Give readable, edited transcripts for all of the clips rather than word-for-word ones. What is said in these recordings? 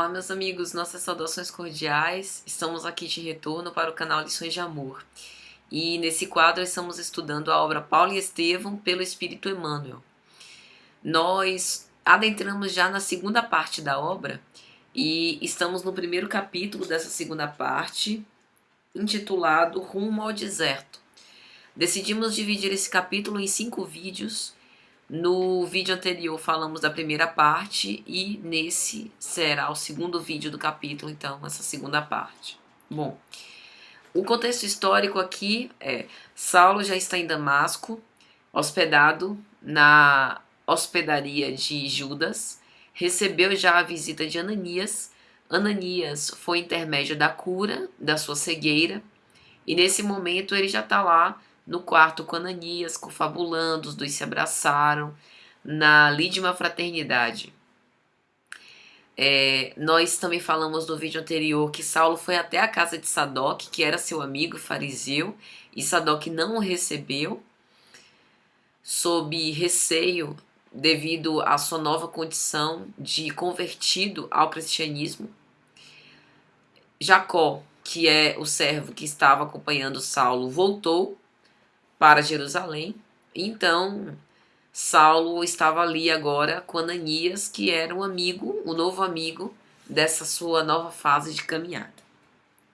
Olá, meus amigos, nossas saudações cordiais. Estamos aqui de retorno para o canal Lições de Amor. E nesse quadro estamos estudando a obra Paulo e Estevão pelo Espírito Emmanuel. Nós adentramos já na segunda parte da obra e estamos no primeiro capítulo dessa segunda parte, intitulado Rumo ao Deserto. Decidimos dividir esse capítulo em 5 vídeos. No vídeo anterior falamos da primeira parte e nesse será o segundo vídeo do capítulo, então, essa segunda parte. Bom, o contexto histórico aqui é: Saulo já está em Damasco, hospedado na hospedaria de Judas, recebeu já a visita de Ananias. Ananias foi intermédio da cura da sua cegueira e nesse momento ele já está lá no quarto com Ananias, confabulando, os dois se abraçaram na lídima fraternidade. Nós também falamos no vídeo anterior que Saulo foi até a casa de Sadoc, que era seu amigo fariseu, e Sadoc não o recebeu, sob receio devido à sua nova condição de convertido ao cristianismo. Jacó, que é o servo que estava acompanhando Saulo, voltou para Jerusalém. Então, Saulo estava ali agora com Ananias, que era um amigo, um novo amigo dessa sua nova fase de caminhada.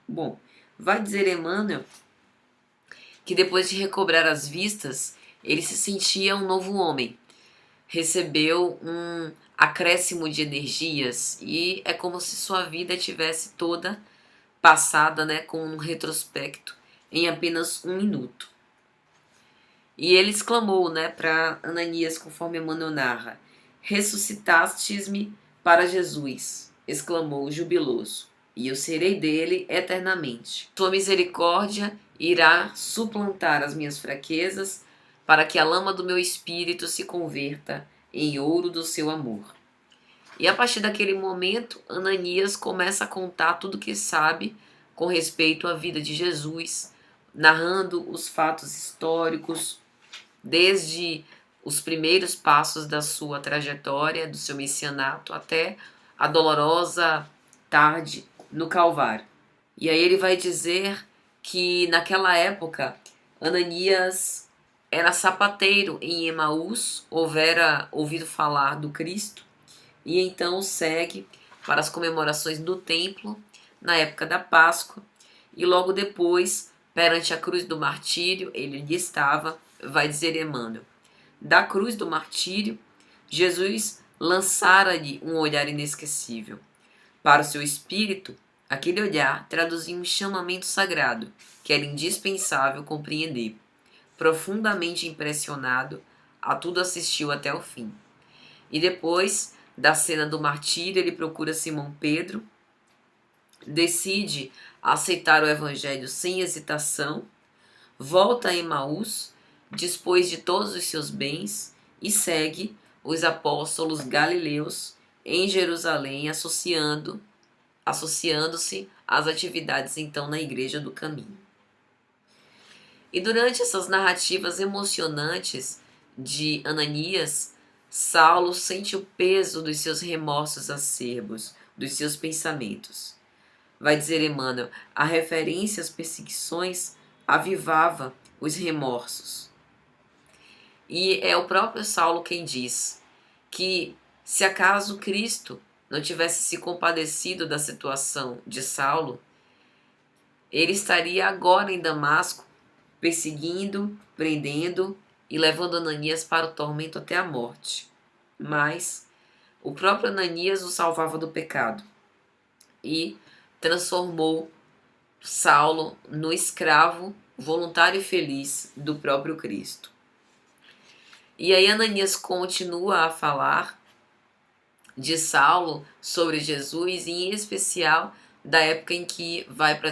Bom, vai dizer Emmanuel que depois de recobrar as vistas, ele se sentia um novo homem. Recebeu um acréscimo de energias e é como se sua vida tivesse toda passada, com um retrospecto em apenas 1 minuto. E ele exclamou, para Ananias, conforme Emmanuel narra: ressuscitastes-me para Jesus, exclamou jubiloso, e eu serei dele eternamente. Sua misericórdia irá suplantar as minhas fraquezas, para que a lama do meu espírito se converta em ouro do seu amor. E a partir daquele momento, Ananias começa a contar tudo o que sabe com respeito à vida de Jesus, narrando os fatos históricos, desde os primeiros passos da sua trajetória, do seu messianato, até a dolorosa tarde no Calvário. E aí ele vai dizer que naquela época Ananias era sapateiro em Emaús, houvera ouvido falar do Cristo, e então segue para as comemorações do templo na época da Páscoa, e logo depois, perante a cruz do martírio, ele lhe estava. Vai dizer Emmanuel: da cruz do martírio, Jesus lançara-lhe um olhar inesquecível. Para o seu espírito, aquele olhar traduzia um chamamento sagrado que era indispensável compreender. Profundamente impressionado, a tudo assistiu até o fim. E depois da cena do martírio, ele procura Simão Pedro, decide aceitar o evangelho sem hesitação, volta a Emaús, dispôs de todos os seus bens e segue os apóstolos galileus em Jerusalém, associando-se às atividades então na Igreja do Caminho. E durante essas narrativas emocionantes de Ananias, Saulo sente o peso dos seus remorsos acerbos, dos seus pensamentos. Vai dizer Emmanuel: a referência às perseguições avivava os remorsos. E é o próprio Saulo quem diz que, se acaso Cristo não tivesse se compadecido da situação de Saulo, ele estaria agora em Damasco, perseguindo, prendendo e levando Ananias para o tormento até a morte. Mas o próprio Ananias o salvava do pecado e transformou Saulo no escravo voluntário e feliz do próprio Cristo. E aí Ananias continua a falar de Saulo sobre Jesus, e em especial da época em que vai para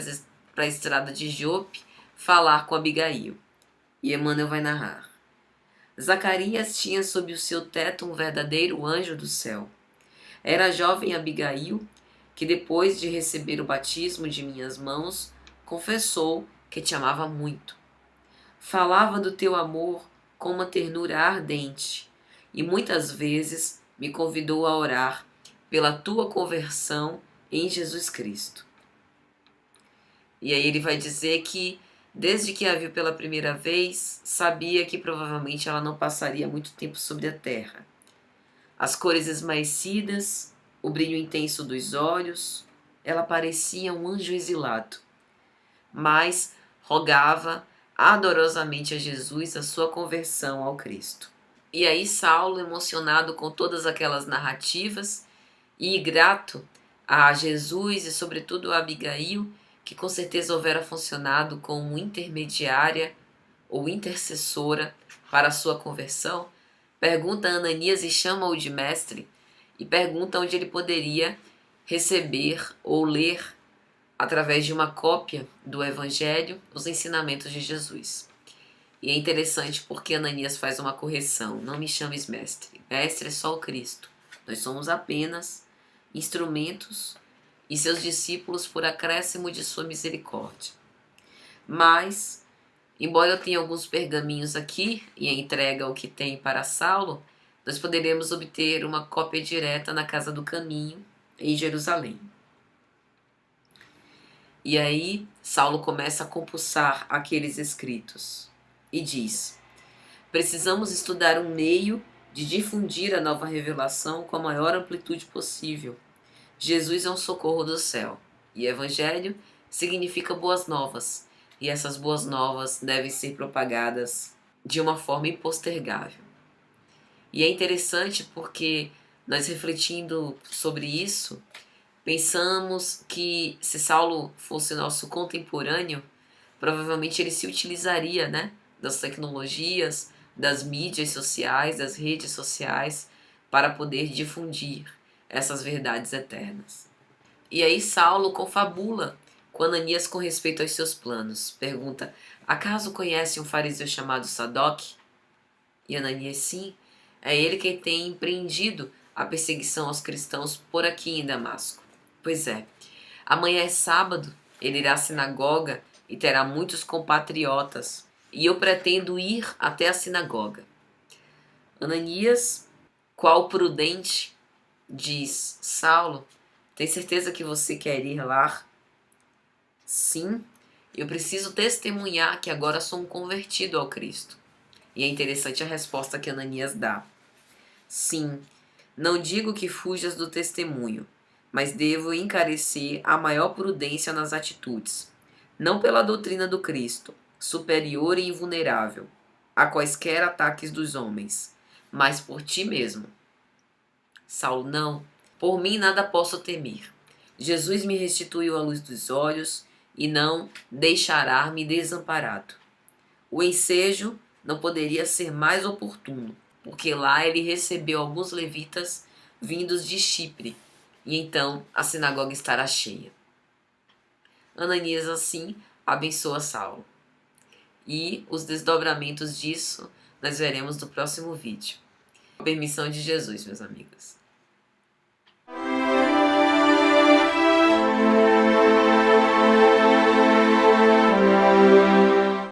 a estrada de Jope falar com Abigail. E Emmanuel vai narrar: Zacarias tinha sob o seu teto um verdadeiro anjo do céu. Era a jovem Abigail que, depois de receber o batismo de minhas mãos, confessou que te amava muito. Falava do teu amor com uma ternura ardente, e muitas vezes me convidou a orar pela tua conversão em Jesus Cristo. E aí ele vai dizer que, desde que a viu pela primeira vez, sabia que provavelmente ela não passaria muito tempo sobre a terra. As cores esmaecidas, o brilho intenso dos olhos, ela parecia um anjo exilado, mas rogava ardorosamente a Jesus a sua conversão ao Cristo. E aí Saulo, emocionado com todas aquelas narrativas e grato a Jesus e sobretudo a Abigail, que com certeza houvera funcionado como intermediária ou intercessora para a sua conversão, pergunta a Ananias e chama-o de mestre e pergunta onde ele poderia receber ou ler, através de uma cópia do Evangelho, os ensinamentos de Jesus. E é interessante porque Ananias faz uma correção: não me chames mestre, mestre é só o Cristo, nós somos apenas instrumentos e seus discípulos por acréscimo de sua misericórdia. Mas, embora eu tenha alguns pergaminhos aqui e a entrega o que tem para Saulo, nós poderemos obter uma cópia direta na Casa do Caminho, em Jerusalém. E aí, Saulo começa a compulsar aqueles escritos e diz: precisamos estudar um meio de difundir a nova revelação com a maior amplitude possível. Jesus é um socorro do céu, e Evangelho significa boas novas, e essas boas novas devem ser propagadas de uma forma impostergável. E é interessante porque nós, refletindo sobre isso, pensamos que se Saulo fosse nosso contemporâneo, provavelmente ele se utilizaria, né, das tecnologias, das mídias sociais, das redes sociais, para poder difundir essas verdades eternas. E aí Saulo confabula com Ananias com respeito aos seus planos. Pergunta: acaso conhece um fariseu chamado Sadoc? E Ananias: sim, é ele quem tem empreendido a perseguição aos cristãos por aqui em Damasco. Pois é, amanhã é sábado, ele irá à sinagoga e terá muitos compatriotas, e eu pretendo ir até a sinagoga. Ananias, qual prudente, diz: Saulo, tem certeza que você quer ir lá? Sim, eu preciso testemunhar que agora sou um convertido ao Cristo. E é interessante a resposta que Ananias dá. Sim, não digo que fujas do testemunho, mas devo encarecer a maior prudência nas atitudes, não pela doutrina do Cristo, superior e invulnerável a quaisquer ataques dos homens, mas por ti mesmo. Saulo: não, por mim nada posso temer. Jesus me restituiu a luz dos olhos e não deixará-me desamparado. O ensejo não poderia ser mais oportuno, porque lá ele recebeu alguns levitas vindos de Chipre, e então a sinagoga estará cheia. Ananias assim abençoa Saulo. E os desdobramentos disso nós veremos no próximo vídeo. Com a permissão de Jesus, meus amigos.